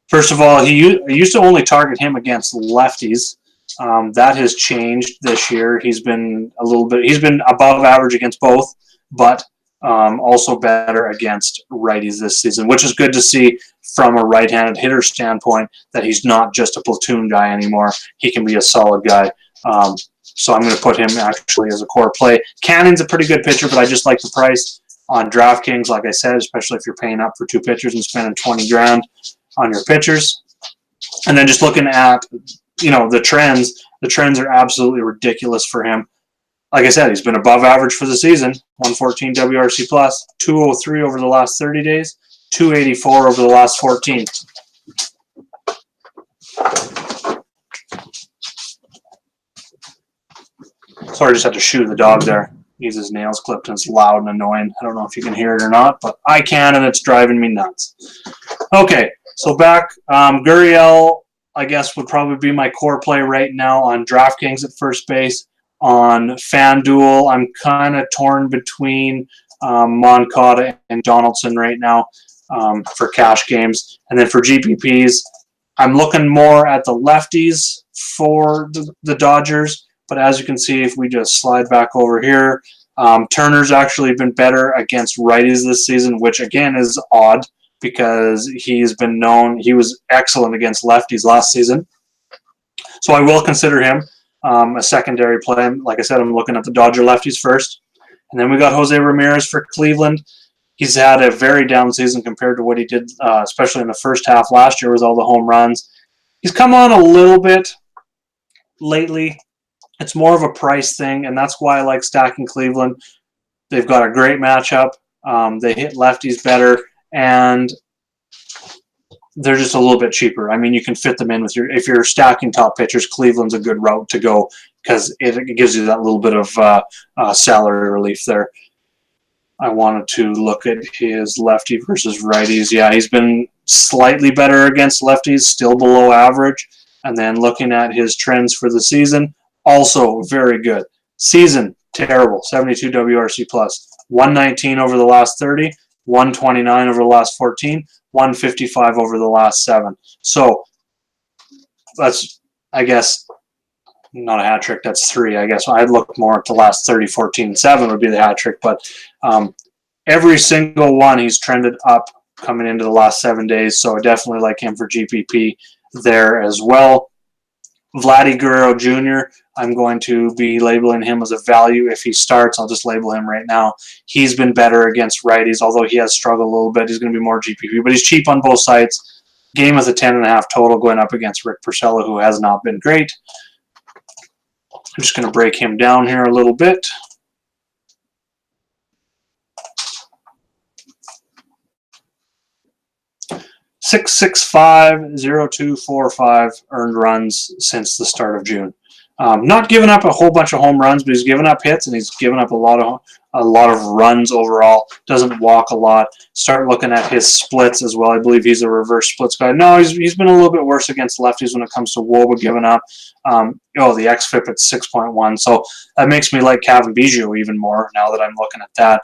First of all, I used to only target him against lefties. That has changed this year. He's been above average against both, but also better against righties this season, which is good to see from a right-handed hitter standpoint, that he's not just a platoon guy anymore. He can be a solid guy. So I'm going to put him actually as a core play. Cannon's a pretty good pitcher, but I just like the price on DraftKings, like I said, especially if you're paying up for 2 pitchers and spending $20,000 on your pitchers. And then just looking at, the trends are absolutely ridiculous for him. Like I said, he's been above average for the season, 114 WRC plus, 203 over the last 30 days, 284 over the last 14. Sorry, I just had to shoo the dog there. He's his nails clipped and it's loud and annoying. I don't know if you can hear it or not, but I can, and it's driving me nuts. Okay, so back, Gurriel, I guess, would probably be my core play right now on DraftKings at first base. On FanDuel, I'm kind of torn between Moncada and Donaldson right now for cash games. And then for GPPs, I'm looking more at the lefties for the Dodgers. But as you can see, if we just slide back over here, Turner's actually been better against righties this season, which again is odd because he's been known, he was excellent against lefties last season. So I will consider him a secondary play. Like I said, I'm looking at the Dodger lefties first. And then we got Jose Ramirez for Cleveland. He's had a very down season compared to what he did, especially in the first half last year with all the home runs. He's come on a little bit lately. It's more of a price thing, and that's why I like stacking Cleveland. They've got a great matchup. They hit lefties better, and they're just a little bit cheaper. I mean, you can fit them in with if you're stacking top pitchers, Cleveland's a good route to go because it gives you that little bit of salary relief there. I wanted to look at his lefty versus righties. Yeah, he's been slightly better against lefties, still below average. And then looking at his trends for the season, also very good. Season, terrible, 72 WRC plus, 119 over the last 30, 129 over the last 14, 155 over the last 7. So that's, I guess, not a hat trick. That's 3. I guess I'd look more at the last 30, 14, 7 would be the hat trick. But every single one he's trended up coming into the last 7 days. So I definitely like him for GPP there as well. Vladdy Guerrero Jr., I'm going to be labeling him as a value if he starts. I'll just label him right now. He's been better against righties, although he has struggled a little bit. He's going to be more GPP, but he's cheap on both sides. Game with a 10.5 total going up against Rick Porcello, who has not been great. I'm just going to break him down here a little bit. .665.0245 earned runs since the start of June. Not giving up a whole bunch of home runs, but he's given up hits and he's given up a lot of runs overall. Doesn't walk a lot. Start looking at his splits as well. I believe he's a reverse splits guy. No, he's been a little bit worse against lefties when it comes to WOBA giving up. The xFIP at 6.1. So that makes me like Cavan Biggio even more now that I'm looking at that.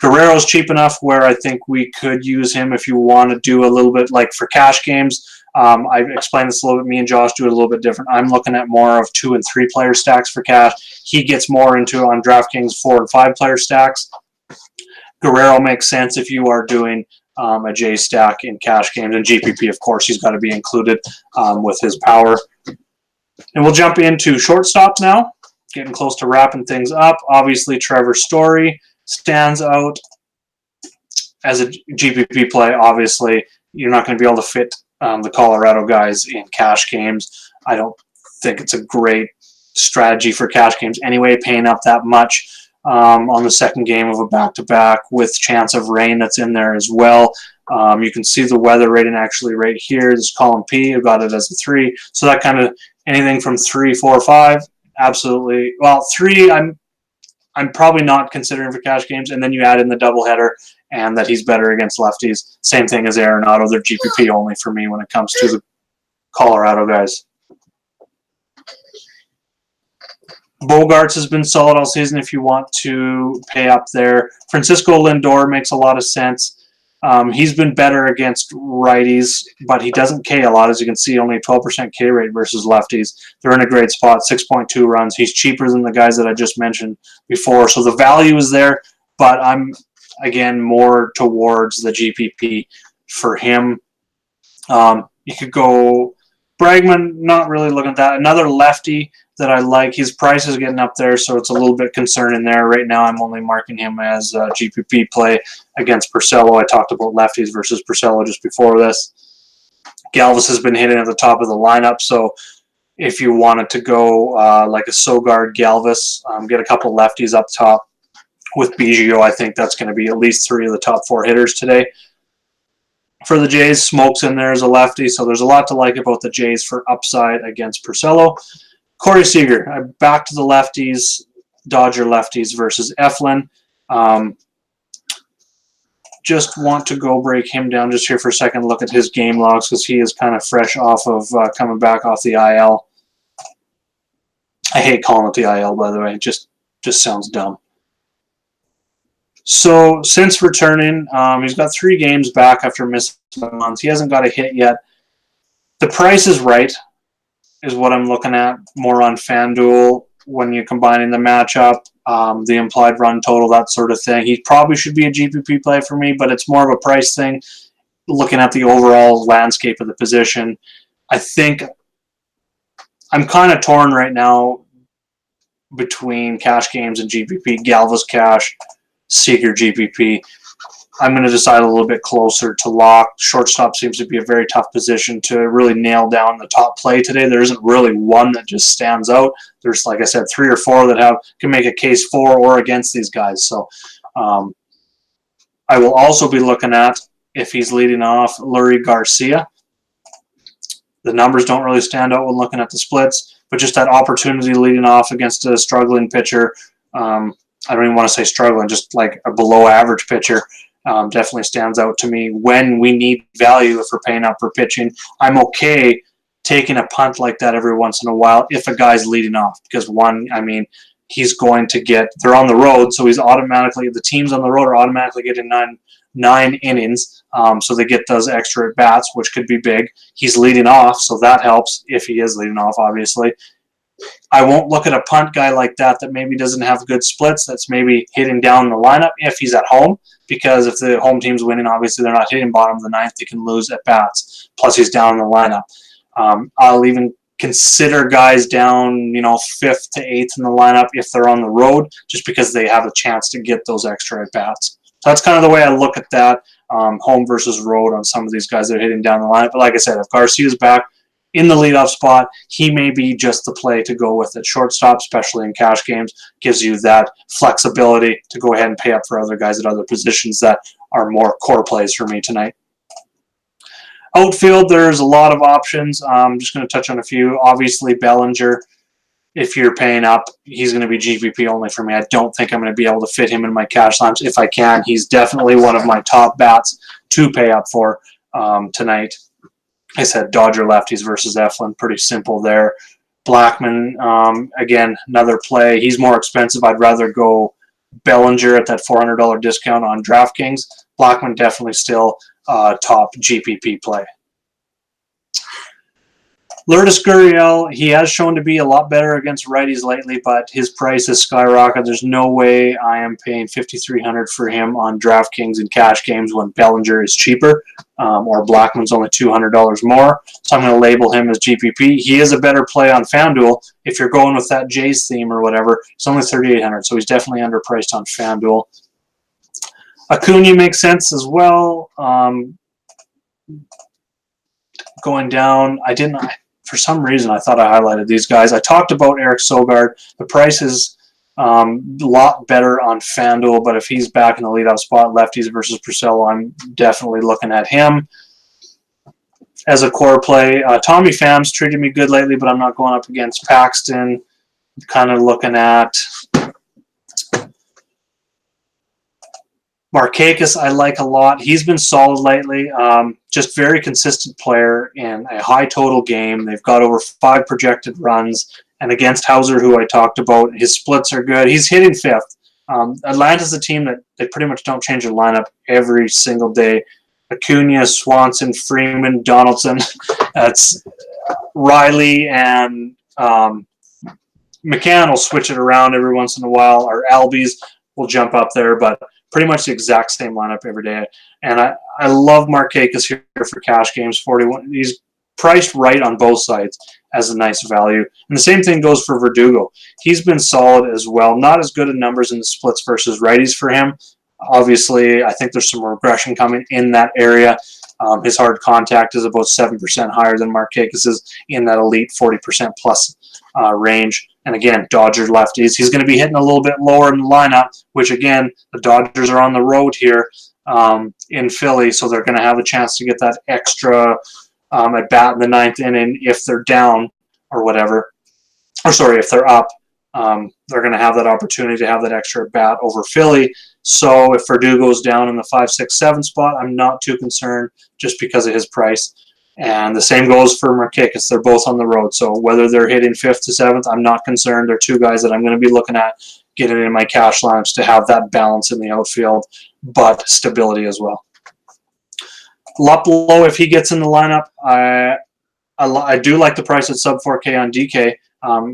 Guerrero's cheap enough where I think we could use him if you want to do a little bit like for cash games. I explained this a little bit. Me and Josh do it a little bit different. I'm looking at more of 2 and 3 player stacks for cash. He gets more into on DraftKings 4 and 5 player stacks. Guerrero makes sense if you are doing a J stack in cash games, and GPP, of course, he's got to be included with his power. And we'll jump into shortstop now, getting close to wrapping things up. Obviously, Trevor Story stands out as a GPP play. Obviously, you're not going to be able to fit the Colorado guys in cash games. I don't think it's a great strategy for cash games anyway, paying up that much on the second game of a back-to-back with chance of rain that's in there as well. You can see the weather rating actually right here. This column P, I've got it as a 3. So that kind of anything from 3, 4, 5, absolutely. Well, 3, I'm probably not considering for cash games, and then you add in the doubleheader and that he's better against lefties. Same thing as Arenado. They're GPP only for me when it comes to the Colorado guys. Bogarts has been solid all season if you want to pay up there. Francisco Lindor makes a lot of sense. He's been better against righties, but he doesn't K a lot. As you can see, only a 12% K rate versus lefties. They're in a great spot, 6.2 runs. He's cheaper than the guys that I just mentioned before. So the value is there, but I'm, again, more towards the GPP for him. You could go Bregman, not really looking at that. Another lefty that I like. His price is getting up there, so it's a little bit concerning there. Right now, I'm only marking him as a GPP play against Porcello. I talked about lefties versus Porcello just before this. Galvis has been hitting at the top of the lineup, so if you wanted to go like a Sogard Galvis, get a couple lefties up top with Biggio, I think that's going to be at least 3 of the top 4 hitters today. For the Jays, Smokes in there as a lefty, so there's a lot to like about the Jays for upside against Porcello. Corey Seager, back to the lefties, Dodger lefties versus Eflin. Just want to go break him down just here for a second, look at his game logs because he is kind of fresh off of coming back off the IL. I hate calling it the IL, by the way. It just sounds dumb. So since returning, he's got 3 games back after missing a month. He hasn't got a hit yet. The price is right, is what I'm looking at more on FanDuel when you're combining the matchup, the implied run total, that sort of thing. He probably should be a GPP play for me, but it's more of a price thing. Looking at the overall landscape of the position, I think I'm kind of torn right now between cash games and GPP. Galvis cash, Seager GPP. I'm going to decide a little bit closer to lock. Shortstop seems to be a very tough position to really nail down the top play today. There isn't really one that just stands out. There's, like I said, 3 or 4 that can make a case for or against these guys. So I will also be looking at, if he's leading off, Lurie Garcia. The numbers don't really stand out when looking at the splits, but just that opportunity leading off against a struggling pitcher. I don't even want to say struggling, just like a below average pitcher. Definitely stands out to me when we need value if we're paying up for pitching. I'm okay taking a punt like that every once in a while if a guy's leading off because he's going to get, they're on the road, so he's automatically, the teams on the road are automatically getting nine innings, so they get those extra at bats, which could be big. He's leading off, so that helps if he is leading off, obviously. I won't look at a punt guy like that maybe doesn't have good splits, that's maybe hitting down the lineup if he's at home, because if the home team's winning, obviously they're not hitting bottom of the ninth, they can lose at bats. Plus he's down in the lineup. I'll even consider guys down, 5th to 8th in the lineup if they're on the road, just because they have a chance to get those extra at bats. So that's kind of the way I look at that, home versus road on some of these guys that are hitting down the lineup. But like I said, if Garcia's back in the leadoff spot, he may be just the play to go with at shortstop, especially in cash games. Gives you that flexibility to go ahead and pay up for other guys at other positions that are more core plays for me tonight. Outfield, there's a lot of options. I'm just going to touch on a few. Obviously, Bellinger, if you're paying up, he's going to be GPP only for me. I don't think I'm going to be able to fit him in my cash lineups. If I can, he's definitely one of my top bats to pay up for tonight. I said Dodger lefties versus Eflin. Pretty simple there. Blackman, again, another play. He's more expensive. I'd rather go Bellinger at that $400 discount on DraftKings. Blackman definitely still top GPP play. Lourdes Gurriel, he has shown to be a lot better against righties lately, but his price is skyrocketed. There's no way I am paying $5,300 for him on DraftKings in cash games when Bellinger is cheaper, or Blackman's only $200 more. So I'm going to label him as GPP. He is a better play on FanDuel. If you're going with that Jays theme or whatever, it's only $3,800, so he's definitely underpriced on FanDuel. Acuna makes sense as well. Going down, for some reason, I thought I highlighted these guys. I talked about Eric Sogard. The price is a lot better on FanDuel, but if he's back in the leadoff spot, lefties versus Purcell, I'm definitely looking at him as a core play. Tommy Pham's treated me good lately, but I'm not going up against Paxton. I'm kind of looking at Markakis, I like a lot. He's been solid lately. Just very consistent player in a high total game. They've got over 5 projected runs. And against Hauser, who I talked about, his splits are good. He's hitting 5th. Atlanta's a team that they pretty much don't change their lineup every single day. Acuna, Swanson, Freeman, Donaldson. That's Riley and McCann will switch it around every once in a while. Or Albies will jump up there, but pretty much the exact same lineup every day. And I love Markakis here for cash games, 41. He's priced right on both sides as a nice value. And the same thing goes for Verdugo. He's been solid as well. Not as good in numbers in the splits versus righties for him. Obviously, I think there's some regression coming in that area. His hard contact is about 7% higher than Markakis' in that elite 40% plus range. And again, Dodger lefties. He's going to be hitting a little bit lower in the lineup, which again, the Dodgers are on the road here in Philly, so they're going to have a chance to get that extra at bat in the 9th inning if they're down or whatever. Or sorry, if they're up, they're going to have that opportunity to have that extra at bat over Philly. So if Verdugo's down in the 5, 6, 7 spot, I'm not too concerned just because of his price. And the same goes for Markakis. They're both on the road. So whether they're hitting 5th to 7th, I'm not concerned. They're two guys that I'm going to be looking at getting in my cash lineups to have that balance in the outfield, but stability as well. Luplow, if he gets in the lineup, I do like the price at sub 4K on DK.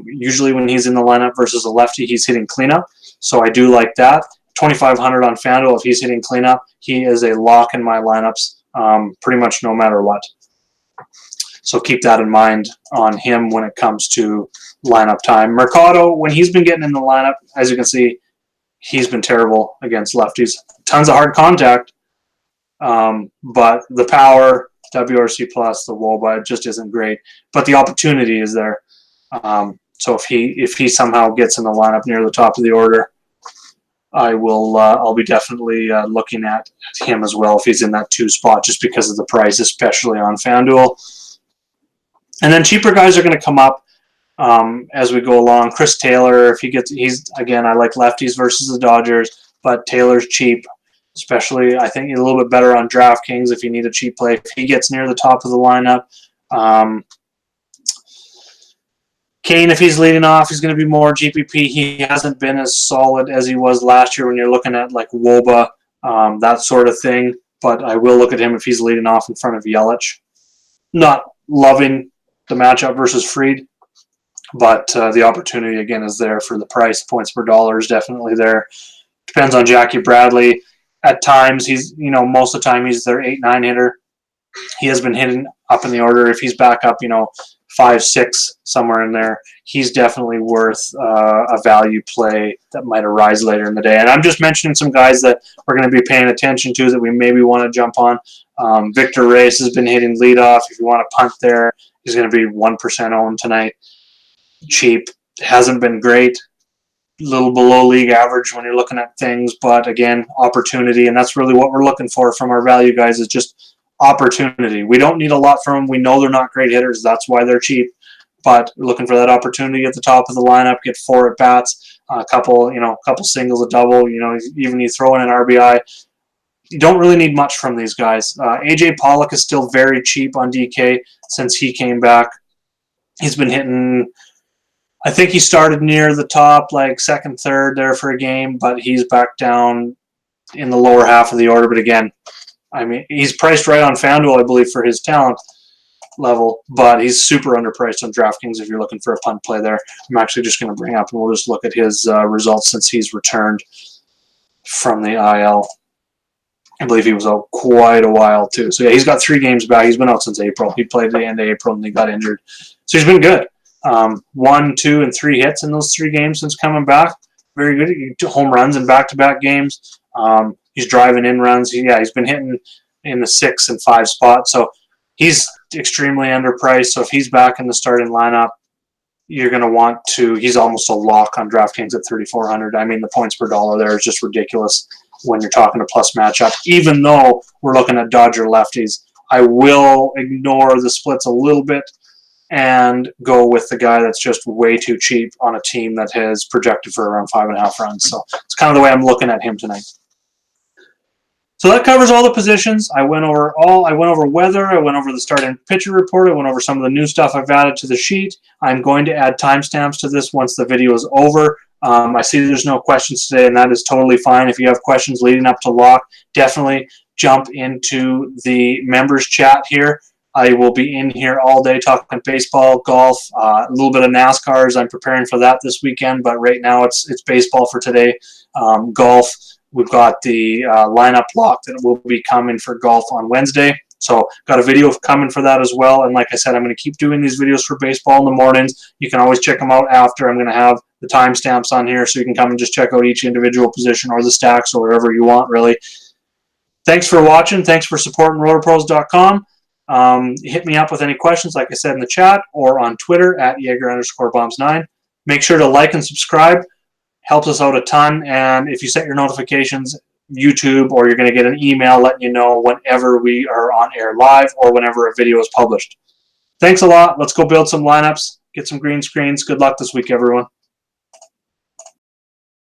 Usually when he's in the lineup versus a lefty, he's hitting cleanup. So I do like that. 2,500 on FanDuel, if he's hitting cleanup, he is a lock in my lineups pretty much no matter what. So keep that in mind on him when it comes to lineup time. Mercado, when he's been getting in the lineup, as you can see, he's been terrible against lefties. Tons of hard contact, but the power, WRC plus, the WOBA, it just isn't great. But the opportunity is there. So if he somehow gets in the lineup near the top of the order, I'll be definitely looking at him as well if he's in that 2 spot, just because of the price, especially on FanDuel. And then cheaper guys are going to come up as we go along. Chris Taylor, if he's again, I like lefties versus the Dodgers, but Taylor's cheap, especially I think he's a little bit better on DraftKings if you need a cheap play. If he gets near the top of the lineup, Kane, if he's leading off, he's going to be more GPP. He hasn't been as solid as he was last year when you're looking at like WOBA, that sort of thing. But I will look at him if he's leading off in front of Yelich. Not loving the matchup versus Fried, but the opportunity again is there for the price. Points per dollar is definitely there. Depends on Jackie Bradley. At times, most of the time he's their 8-9 hitter. He has been hitting up in the order. If he's back up, 5, 6, somewhere in there, he's definitely worth a value play that might arise later in the day. And I'm just mentioning some guys that we're going to be paying attention to that we maybe want to jump on. Victor Reyes has been hitting leadoff. If you want to punt there, he's going to be 1% owned tonight. Cheap. Hasn't been great. A little below league average when you're looking at things, but again, opportunity, and that's really what we're looking for from our value guys, is just opportunity. We don't need a lot from them. We know they're not great hitters. That's why they're cheap. But we're looking for that opportunity at the top of the lineup, get 4 at bats, a couple singles, a double. Even you throw in an RBI. You don't really need much from these guys. AJ Pollock is still very cheap on DK since he came back. He's been hitting. I think he started near the top, like second, third there for a game, but he's back down in the lower half of the order. But again, I mean, he's priced right on FanDuel, I believe, for his talent level, but he's super underpriced on DraftKings if you're looking for a punt play there. I'm actually just going to bring up, and we'll just look at his results since he's returned from the IL. I believe he was out quite a while, too. So, yeah, he's got 3 games back. He's been out since April. He played at the end of April, and he got injured. So he's been good. 1, 2, and 3 hits in those 3 games since coming back. Very good. Home runs in back-to-back games. He's driving in runs. He's been hitting in the 6 and 5 spot. So he's extremely underpriced. So if he's back in the starting lineup, you're going to want to – he's almost a lock on DraftKings at 3,400. I mean, the points per dollar there is just ridiculous when you're talking a plus matchup. Even though we're looking at Dodger lefties, I will ignore the splits a little bit and go with the guy that's just way too cheap on a team that has projected for around 5.5 runs. So it's kind of the way I'm looking at him tonight. So that covers all the positions. I went over weather. I went over the starting pitcher report. I went over some of the new stuff I've added to the sheet. I'm going to add timestamps to this once the video is over. I see there's no questions today, and that is totally fine. If you have questions leading up to lock, definitely jump into the members chat here. I will be in here all day talking baseball, golf, a little bit of NASCAR as I'm preparing for that this weekend, but right now it's baseball for today. Golf, we've got the lineup lock that will be coming for golf on Wednesday. So got a video coming for that as well. And like I said, I'm going to keep doing these videos for baseball in the mornings. You can always check them out after. I'm going to have the timestamps on here so you can come and just check out each individual position or the stacks or wherever you want, really. Thanks for watching. Thanks for supporting RotoPros.com. Hit me up with any questions, like I said, in the chat or on Twitter at Jaeger_bombs9. Make sure to like and subscribe. Helps us out a ton. And if you set your notifications, YouTube, or you're going to get an email letting you know whenever we are on air live or whenever a video is published. Thanks a lot. Let's go build some lineups, get some green screens. Good luck this week, everyone.